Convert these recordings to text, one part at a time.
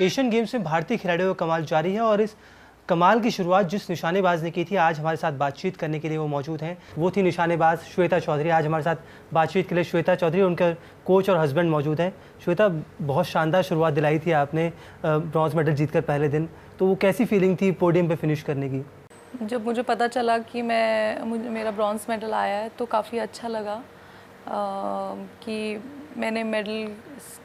Asian games में भारतीय खिलाड़ियों का कमाल जारी है और इस कमाल की शुरुआत जिस निशानेबाज ने की थी, आज हमारे साथ बातचीत करने के लिए वो मौजूद हैं। वो थी निशानेबाज श्वेता चौधरी। आज हमारे साथ बातचीत के लिए श्वेता चौधरी, उनके कोच और हस्बैंड मौजूद हैं। श्वेता, बहुत शानदार शुरुआत दिलाई थी आपने ब्रॉन्ज मेडल जीतकर पहले दिन, तो वो कैसी फीलिंग थी पोडियम पे फिनिश करने की? जब मुझे पता चला कि मेरा ब्रॉन्ज मेडल आया है तो काफ़ी अच्छा लगा कि मैंने मेडल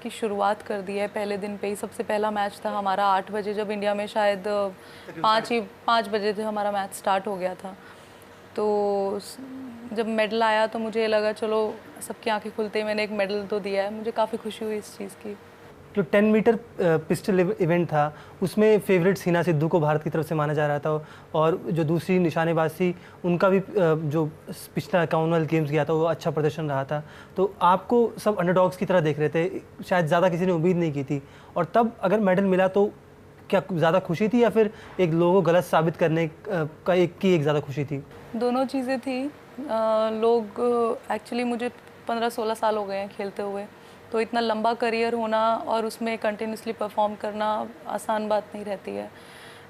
की शुरुआत कर दी है पहले दिन पे ही। सबसे पहला मैच था हमारा 8 बजे, जब इंडिया में शायद 5 बजे थे हमारा मैच स्टार्ट हो गया था। तो जब मेडल आया तो मुझे लगा चलो सबकी आंखें खुलते ही मैंने एक मेडल तो दिया है। मुझे काफ़ी खुशी हुई इस चीज़ की। जो 10 मीटर पिस्टल इवेंट था उसमें फेवरेट हिना सिद्धू को भारत की तरफ से माना जा रहा था, और जो दूसरी निशानेबाज थी उनका भी जो पिछला कॉमनवेल्थ गेम्स गया था वो अच्छा प्रदर्शन रहा था। तो आपको सब अंडरडॉग्स की तरह देख रहे थे, शायद ज़्यादा किसी ने उम्मीद नहीं की थी, और तब अगर मेडल मिला तो क्या ज़्यादा खुशी थी या फिर एक लोगों को गलत साबित करने का एक ज़्यादा खुशी थी? दोनों चीज़ें थी। लोग एक्चुअली मुझे 15-16 साल हो गए हैं खेलते हुए, तो इतना लंबा करियर होना और उसमें कंटिन्यूसली परफॉर्म करना आसान बात नहीं रहती है।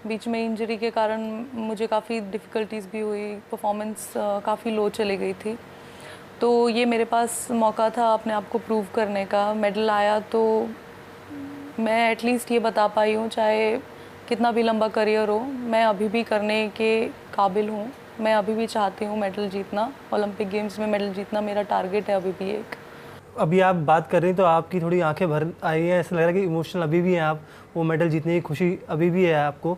बीच में इंजरी के कारण मुझे काफ़ी डिफ़िकल्टीज़ भी हुई, परफॉर्मेंस काफ़ी लो चली गई थी। तो ये मेरे पास मौका था अपने आप को प्रूव करने का। मेडल आया तो मैं एटलीस्ट ये बता पाई हूँ, चाहे कितना भी लंबा करियर हो, मैं अभी भी करने के काबिल हूँ। मैं अभी भी चाहती हूँ मेडल जीतना, ओलंपिक गेम्स में मेडल जीतना मेरा टारगेट है अभी भी एक। अभी आप बात कर रही हैं तो आपकी थोड़ी आंखें भर आई हैं, ऐसा लग रहा है कि इमोशनल अभी भी हैं आप, वो मेडल जीतने की खुशी अभी भी है आपको।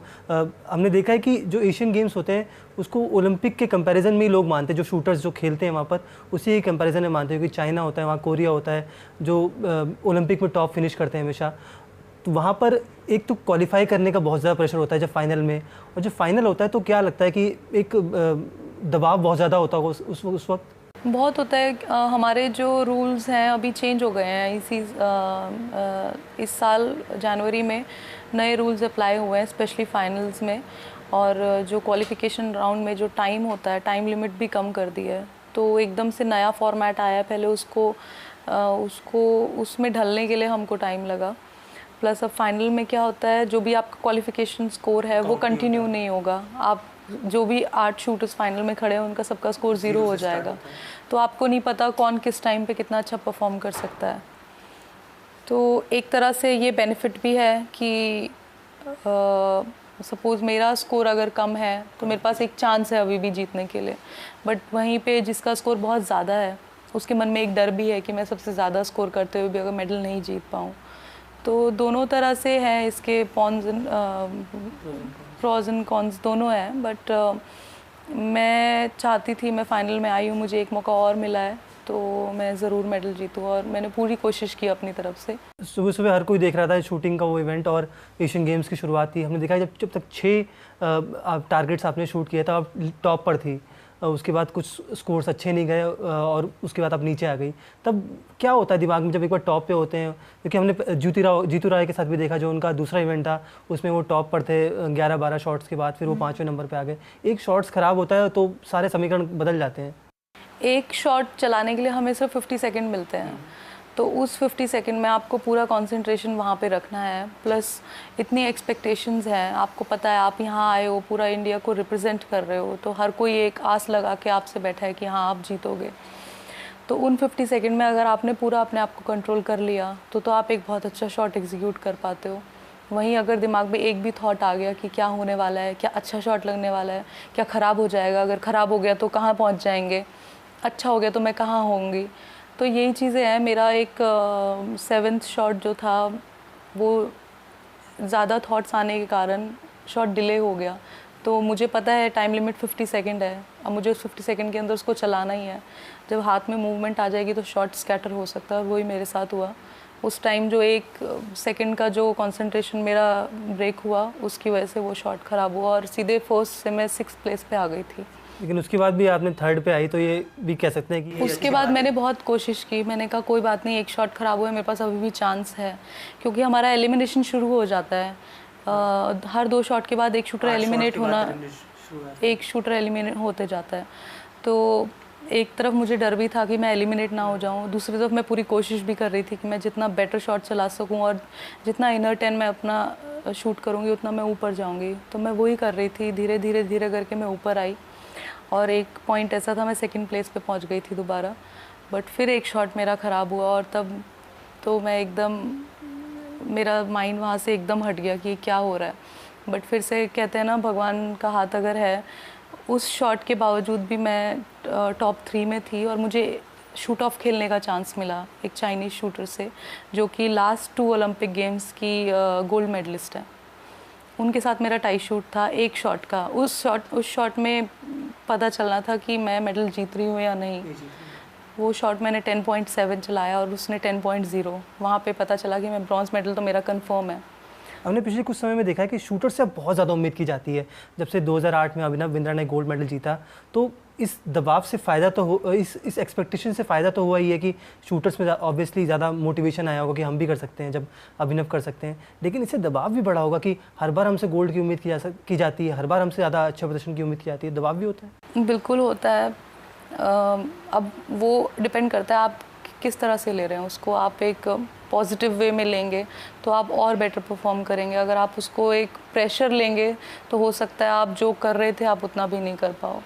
हमने देखा है कि जो एशियन गेम्स होते हैं उसको ओलंपिक के कंपैरिजन में ही लोग मानते हैं, जो शूटर्स जो खेलते हैं वहाँ पर उसी के कंपैरिजन में मानते हैं, क्योंकि चाइना होता है, वहाँ कोरिया होता है जो ओलंपिक में टॉप फिनिश करते हैं हमेशा। तो वहाँ पर एक तो क्वालिफाई करने का बहुत ज़्यादा प्रेशर होता है जब फाइनल में, और जब फाइनल होता है तो क्या लगता है कि एक दबाव बहुत ज़्यादा होता होगा उस वक्त? बहुत होता है। हमारे जो रूल्स हैं अभी चेंज हो गए हैं इस साल जनवरी में नए रूल्स अप्लाई हुए हैं, स्पेशली फाइनल्स में। और जो क्वालिफिकेशन राउंड में जो टाइम होता है, टाइम लिमिट भी कम कर दी है। तो एकदम से नया फॉर्मेट आया है, पहले उसको उसमें ढलने के लिए हमको टाइम लगा। प्लस अब फाइनल में क्या होता है, जो भी आपका क्वालिफिकेशन स्कोर है वो कंटिन्यू नहीं होगा। आप जो भी 8 शूटर्स फाइनल में खड़े हैं उनका सबका स्कोर 0 हो जाएगा। तो आपको नहीं पता कौन किस टाइम पे कितना अच्छा परफॉर्म कर सकता है। तो एक तरह से ये बेनिफिट भी है कि सपोज़ मेरा स्कोर अगर कम है तो मेरे पास एक चांस है अभी भी जीतने के लिए। बट वहीं पे जिसका स्कोर बहुत ज़्यादा है उसके मन में एक डर भी है कि मैं सबसे ज़्यादा स्कोर करते हुए भी अगर मेडल नहीं जीत पाऊँ। तो दोनों तरह से हैं इसके प्रॉज एंड कॉन्स दोनों हैं। बट मैं चाहती थी, मैं फाइनल में आई हूँ, मुझे एक मौका और मिला है तो मैं ज़रूर मेडल जीतूँ, और मैंने पूरी कोशिश की अपनी तरफ से। सुबह सुबह हर कोई देख रहा था शूटिंग का वो इवेंट, और एशियन गेम्स की शुरुआत थी। हमने देखा जब तक 6 टारगेट्स आपने शूट किया था, आप टॉप पर थी। उसके बाद कुछ स्कोर्स अच्छे नहीं गए और उसके बाद आप नीचे आ गई। तब क्या होता है दिमाग में जब एक बार टॉप पे होते हैं? क्योंकि हमने जीतू राय के साथ भी देखा, जो उनका दूसरा इवेंट था उसमें वो टॉप पर थे 11-12 शॉट्स के बाद, फिर वो 5वें नंबर पे आ गए। एक शॉट्स ख़राब होता है तो सारे समीकरण बदल जाते हैं। एक शॉट चलाने के लिए हमें सिर्फ 50 सेकेंड मिलते हैं, तो उस 50 सेकेंड में आपको पूरा कंसंट्रेशन वहाँ पे रखना है। प्लस इतनी एक्सपेक्टेशंस हैं, आपको पता है आप यहाँ आए हो, पूरा इंडिया को रिप्रेजेंट कर रहे हो, तो हर कोई एक आस लगा के आपसे बैठा है कि हाँ आप जीतोगे। तो उन 50 सेकेंड में अगर आपने पूरा अपने आप को कंट्रोल कर लिया तो आप एक बहुत अच्छा शॉट एग्जीक्यूट कर पाते हो। वहीं अगर दिमाग में एक भी थॉट आ गया कि क्या होने वाला है, क्या अच्छा शॉट लगने वाला है, क्या ख़राब हो जाएगा, अगर ख़राब हो गया तो कहाँ पहुँच जाएंगे, अच्छा हो गया तो मैं कहाँ होंगी, तो यही चीज़ें हैं। मेरा एक 7th शॉट जो था वो ज़्यादा थॉट्स आने के कारण शॉट डिले हो गया। तो मुझे पता है टाइम लिमिट 50 सेकेंड है, अब मुझे उस 50 सेकेंड के अंदर उसको चलाना ही है। जब हाथ में मूवमेंट आ जाएगी तो शॉट स्कैटर हो सकता है, वही मेरे साथ हुआ। उस टाइम जो 1 सेकेंड का जो कंसंट्रेशन मेरा ब्रेक हुआ उसकी वजह से वो शॉट ख़राब हुआ और सीधे फर्स्ट से मैं 6th प्लेस पे आ गई थी। लेकिन उसके बाद भी आपने 3rd पे आई, तो ये भी कह सकते हैं कि उसके बाद मैंने बहुत कोशिश की। मैंने कहा कोई बात नहीं, एक शॉट ख़राब हुआ है, मेरे पास अभी भी चांस है, क्योंकि हमारा एलिमिनेशन शुरू हो जाता है। हर 2 शॉट के बाद एक शूटर एलिमिनेट होते जाता है। तो एक तरफ मुझे डर भी था कि मैं एलिमिनेट ना हो जाऊं, दूसरी तरफ मैं पूरी कोशिश भी कर रही थी कि मैं जितना बेटर शॉट चला सकूं और जितना इनर 10 मैं अपना शूट करूंगी उतना मैं ऊपर जाऊंगी। तो मैं वही कर रही थी, धीरे धीरे धीरे करके मैं ऊपर आई और एक पॉइंट ऐसा था मैं सेकंड प्लेस पे पहुंच गई थी दोबारा। बट फिर एक शॉट मेरा ख़राब हुआ और तब तो मैं एकदम, मेरा माइंड वहाँ से एकदम हट गया कि क्या हो रहा है। बट फिर से कहते हैं ना, भगवान का हाथ अगर है, उस शॉट के बावजूद भी मैं टॉप 3 में थी और मुझे शूट ऑफ खेलने का चांस मिला एक चाइनीज़ शूटर से, जो कि लास्ट 2 ओलंपिक गेम्स की गोल्ड मेडलिस्ट है। उनके साथ मेरा टाई शूट था एक शॉट का। उस शॉट में पता चलना था कि मैं मेडल जीत रही हूँ या नहीं। वो शॉट मैंने 10.7 चलाया और उसने 10.0। वहाँ पे पता चला कि मैं ब्रॉन्ज मेडल तो मेरा कंफर्म है। हमने पिछले कुछ समय में देखा है कि शूटर से अब बहुत ज़्यादा उम्मीद की जाती है। जब से 2008 में अभिनव बिंद्रा ने गोल्ड मेडल जीता, तो इस दबाव से फ़ायदा तो हो, इस एक्सपेक्टेशन से फ़ायदा तो हुआ ही है कि शूटर्स में ऑब्वियसली ज़्यादा मोटिवेशन आया होगा कि हम भी कर सकते हैं जब अभिनव कर सकते हैं। लेकिन इससे दबाव भी बढ़ा होगा कि हर बार हमसे गोल्ड की उम्मीद की जाती है, हर बार हमसे ज़्यादा अच्छे प्रदर्शन की उम्मीद की जाती है। दबाव भी होता है? बिल्कुल होता है। अब वो डिपेंड करता है आप किस तरह से ले रहे हैं उसको। आप एक पॉजिटिव वे में लेंगे तो आप और बेटर परफॉर्म करेंगे। अगर आप उसको एक प्रेशर लेंगे तो हो सकता है आप जो कर रहे थे आप उतना भी नहीं कर पाओ।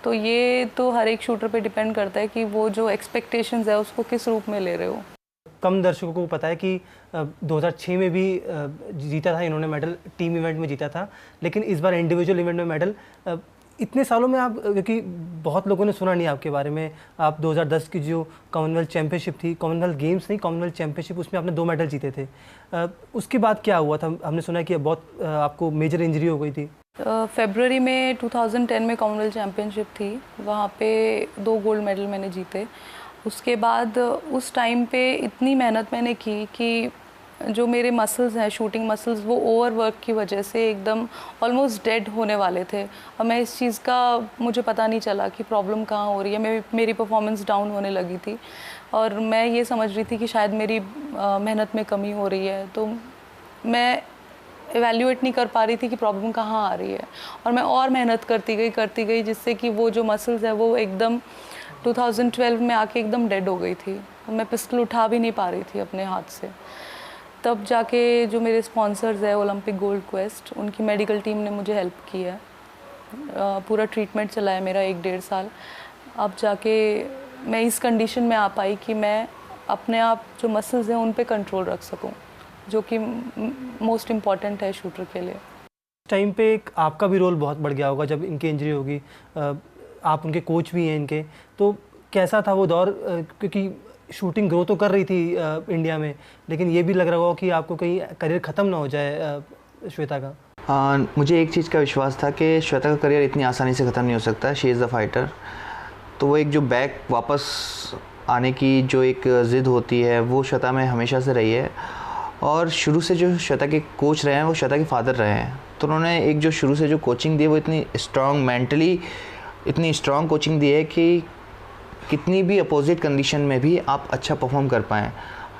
तो ये तो हर एक शूटर पे डिपेंड करता है कि वो जो एक्सपेक्टेशंस है उसको किस रूप में ले रहे हो। कम दर्शकों को पता है कि 2006 में भी जीता था इन्होंने मेडल, टीम इवेंट में जीता था, लेकिन इस बार इंडिविजुअल इवेंट में मेडल। इतने सालों में आप, क्योंकि बहुत लोगों ने सुना नहीं आपके बारे में, आप 2010 की जो कॉमनवेल्थ चैंपियनशिप थी, कॉमनवेल्थ गेम्स नहीं, कॉमनवेल्थ चैंपियनशिप, उसमें आपने 2 मेडल जीते थे। उसके बाद क्या हुआ था? हमने सुना है कि बहुत आपको मेजर इंजरी हो गई थी। फरवरी में 2010 में कॉमनवेल्थ चैंपियनशिप थी, वहाँ पे 2 गोल्ड मेडल मैंने जीते। उसके बाद उस टाइम पे इतनी मेहनत मैंने की कि जो मेरे मसल्स हैं, शूटिंग मसल्स, वो ओवरवर्क की वजह से एकदम ऑलमोस्ट डेड होने वाले थे। और मैं इस चीज़ का, मुझे पता नहीं चला कि प्रॉब्लम कहाँ हो रही है। मेरी परफॉर्मेंस डाउन होने लगी थी और मैं ये समझ रही थी कि शायद मेरी मेहनत में कमी हो रही है। तो मैं एवेल्यूएट नहीं कर पा रही थी कि प्रॉब्लम कहाँ आ रही है, और मैं और मेहनत करती गई जिससे कि वो जो मसल्स है वो एकदम 2012 में आके एकदम डेड हो गई थी। मैं पिस्टल उठा भी नहीं पा रही थी अपने हाथ से। तब जाके जो मेरे स्पॉन्सर्स है ओलंपिक गोल्ड क्वेस्ट, उनकी मेडिकल टीम ने मुझे हेल्प की है। पूरा ट्रीटमेंट चला है मेरा 1-1.5 साल। अब जाके मैं इस कंडीशन में आ पाई कि मैं अपने आप जो मसल्स हैं उन पे कंट्रोल रख सकूं, जो कि मोस्ट इम्पॉर्टेंट है शूटर के लिए। टाइम पे एक आपका भी रोल बहुत बढ़ गया होगा जब इनकी इंजरी होगी। आप उनके कोच भी हैं इनके, तो कैसा था वो दौर? क्योंकि शूटिंग ग्रो तो कर रही थी इंडिया में, लेकिन ये भी लग रहा होगा कि आपको कहीं करियर ख़त्म ना हो जाए श्वेता का। मुझे एक चीज़ का विश्वास था कि श्वेता का करियर इतनी आसानी से ख़त्म नहीं हो सकता। She is the fighter. तो वो एक जो बैक वापस आने की जो एक ज़िद होती है वो श्वेता में हमेशा से रही है। और शुरू से जो श्वेता के कोच रहे हैं वो श्वेता के फादर रहे हैं। तो उन्होंने एक जो शुरू से जो कोचिंग दी है वो इतनी स्ट्रॉन्ग, मेंटली इतनी स्ट्रॉन्ग कोचिंग दी है कि कितनी भी अपोजिट कंडीशन में भी आप अच्छा परफॉर्म कर पाएँ।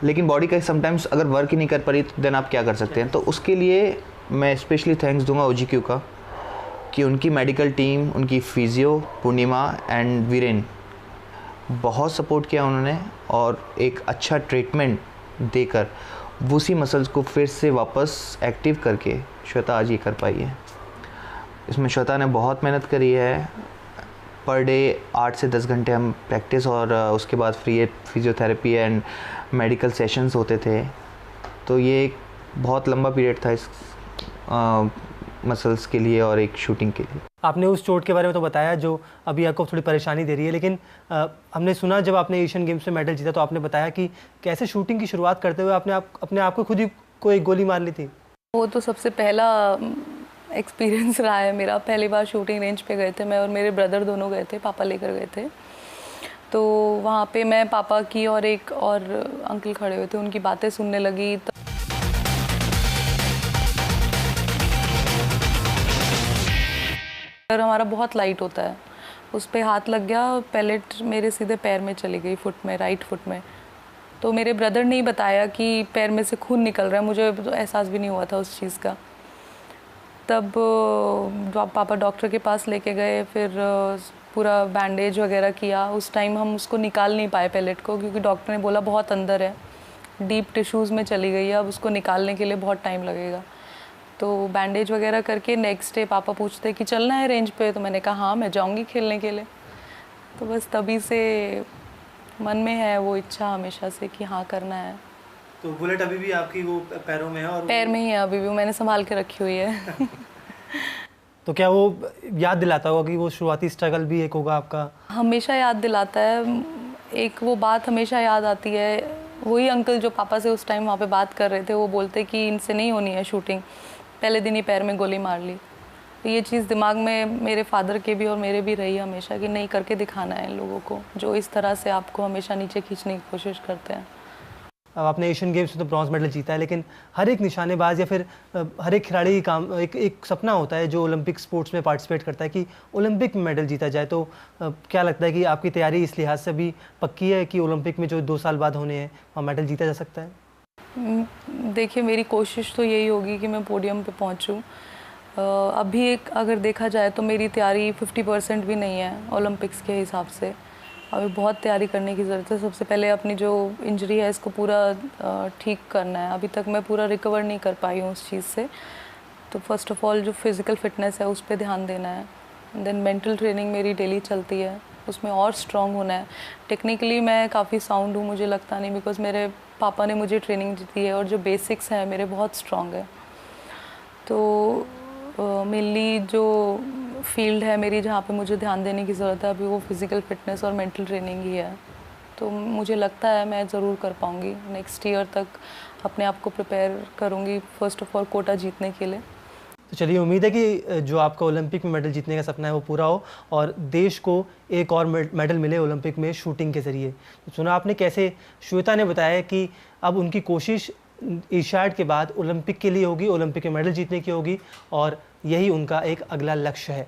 लेकिन बॉडी का समटाइम्स अगर वर्क ही नहीं कर पा रही तो देन आप क्या कर सकते हैं। तो उसके लिए मैं स्पेशली थैंक्स दूंगा OGQ का, कि उनकी मेडिकल टीम, उनकी फिजियो पूर्णिमा एंड वीरेन, बहुत सपोर्ट किया उन्होंने और एक अच्छा ट्रीटमेंट देकर उसी मसल्स को फिर से वापस एक्टिव करके श्वेता आज ये कर पाई है। इसमें श्वेता ने बहुत मेहनत करी है। पर डे 8 से 10 घंटे हम प्रैक्टिस और उसके बाद free physiotherapy and medical sessions होते थे। तो ये एक बहुत लंबा पीरियड था इस मसल्स के लिए और एक शूटिंग के लिए। आपने उस चोट के बारे में तो बताया जो अभी आपको थोड़ी परेशानी दे रही है, लेकिन हमने सुना जब आपने एशियन गेम्स में मेडल जीता तो आपने बताया कि कैसे शूटिंग की शुरुआत करते हुए आपने अपने आप को खुद ही को एक गोली मार ली थी। वो तो सबसे पहला एक्सपीरियंस रहा है मेरा। पहली बार शूटिंग रेंज पे गए थे, मैं और मेरे ब्रदर दोनों गए थे, पापा लेकर गए थे। तो वहाँ पे मैं, पापा की और एक और अंकल खड़े हुए थे, उनकी बातें सुनने लगी। तो हमारा बहुत लाइट होता है, उस पर हाथ लग गया, पैलेट मेरे सीधे पैर में चली गई, फुट में, राइट फुट में। तो मेरे ब्रदर ने ही बताया कि पैर में से खून निकल रहा है, मुझे तो एहसास भी नहीं हुआ था उस चीज़ का। तब पापा डॉक्टर के पास लेके गए, फिर पूरा बैंडेज वगैरह किया। उस टाइम हम उसको निकाल नहीं पाए पैलेट को, क्योंकि डॉक्टर ने बोला बहुत अंदर है, डीप टिश्यूज़ में चली गई है, अब उसको निकालने के लिए बहुत टाइम लगेगा। तो बैंडेज वगैरह करके नेक्स्ट डे पापा पूछते कि चलना है रेंज पे, तो मैंने कहा हाँ मैं जाऊँगी खेलने के लिए। तो बस तभी से मन में है वो इच्छा हमेशा से कि हाँ करना है। तो बुलेट अभी भी आपकी वो पैरों में है? और पैर में ही है अभी भी, मैंने संभाल के रखी हुई है। तो क्या वो याद दिलाता होगा कि वो शुरुआती स्ट्रगल भी एक होगा आपका? हमेशा याद दिलाता है। एक वो बात हमेशा याद आती है, वही अंकल जो पापा से उस टाइम वहाँ पे बात कर रहे थे, वो बोलते कि इनसे नहीं होनी है शूटिंग, पहले दिन ही पैर में गोली मार ली। तो ये चीज़ दिमाग में मेरे फादर के भी और मेरे भी रही हमेशा कि नहीं करके दिखाना है इन लोगों को, जो इस तरह से आपको हमेशा नीचे खींचने की कोशिश करते हैं। अब आपने एशियन गेम्स में तो ब्रॉन्ज मेडल जीता है, लेकिन हर एक निशानेबाज या फिर हर एक खिलाड़ी काम एक सपना होता है जो ओलंपिक स्पोर्ट्स में पार्टिसिपेट करता है कि ओलंपिक में मेडल जीता जाए। तो क्या लगता है कि आपकी तैयारी इस लिहाज से भी पक्की है कि ओलंपिक में जो 2 साल बाद होने हैं वहाँ मेडल जीता जा सकता है? देखिए मेरी कोशिश तो यही होगी कि मैं पोडियम पे पहुँचूँ। अभी एक अगर देखा जाए तो मेरी तैयारी 50% भी नहीं है ओलंपिक्स के हिसाब से। अभी बहुत तैयारी करने की ज़रूरत है। सबसे पहले अपनी जो इंजरी है इसको पूरा ठीक करना है। अभी तक मैं पूरा रिकवर नहीं कर पाई हूँ उस चीज़ से। तो फर्स्ट ऑफ ऑल जो फिज़िकल फिटनेस है उस पर ध्यान देना है। देन मेंटल ट्रेनिंग मेरी डेली चलती है, उसमें और स्ट्रॉन्ग होना है। टेक्निकली मैं काफ़ी साउंड हूँ मुझे लगता नहीं, बिकॉज मेरे पापा ने मुझे ट्रेनिंग दी है और जो बेसिक्स हैं मेरे बहुत स्ट्रॉन्ग है। तो मेनली जो फील्ड है मेरी जहाँ पे मुझे ध्यान देने की ज़रूरत है अभी वो फिज़िकल फिटनेस और मेंटल ट्रेनिंग ही है। तो मुझे लगता है मैं ज़रूर कर पाऊँगी। नेक्स्ट ईयर तक अपने आप को प्रिपेयर करूँगी फर्स्ट ऑफ ऑल कोटा जीतने के लिए। तो चलिए, उम्मीद है कि जो आपका ओलंपिक में मेडल जीतने का सपना है वो पूरा हो और देश को एक और मेडल मिले ओलंपिक में शूटिंग के ज़रिए। तो सुना आपने कैसे श्वेता ने बताया कि अब उनकी कोशिश एशियाड के बाद ओलंपिक के लिए होगी, ओलंपिक में मेडल जीतने की होगी और यही उनका एक अगला लक्ष्य है।